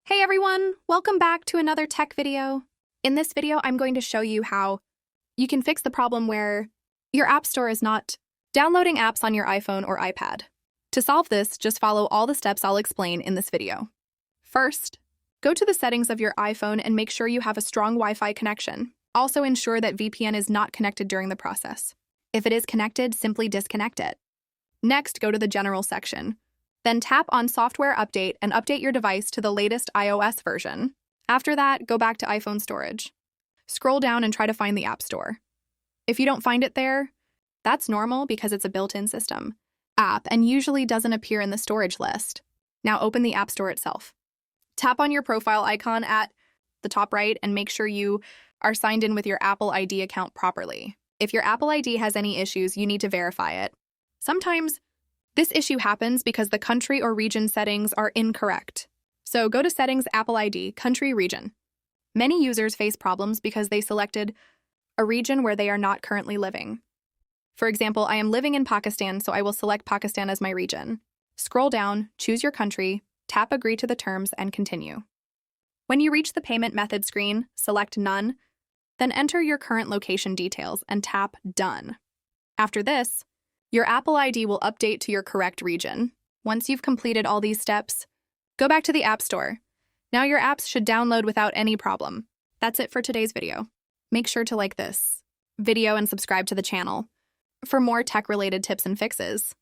Hey everyone, welcome back to another tech video. In this video, I'm going to show you how you can fix the problem where your App Store is not downloading apps on your iPhone or iPad. To solve this, just follow all the steps I'll explain in this video. First, go to the settings of your iPhone and make sure you have a strong Wi-Fi connection. Also ensure that VPN is not connected during the process. If it is connected, simply disconnect it. Next, go to the General section. Then tap on Software Update and update your device to the latest iOS version. After that, go back to iPhone storage. Scroll down and try to find the App Store. If you don't find it there, that's normal because it's a built-in system app and usually doesn't appear in the storage list. Now open the App Store itself. Tap on your profile icon at the top right and make sure you are signed in with your Apple ID account properly. If your Apple ID has any issues, you need to verify it. Sometimes this issue happens because the country or region settings are incorrect. So go to Settings, Apple ID, Country, Region. Many users face problems because they selected a region where they are not currently living. For example, I am living in Pakistan, so I will select Pakistan as my region. Scroll down, choose your country, tap Agree to the terms, and continue. When you reach the payment method screen, select None, then enter your current location details and tap Done. After this, your Apple ID will update to your correct region. Once you've completed all these steps, go back to the App Store. Now your apps should download without any problem. That's it for today's video. Make sure to like this video and subscribe to the channel for more tech-related tips and fixes.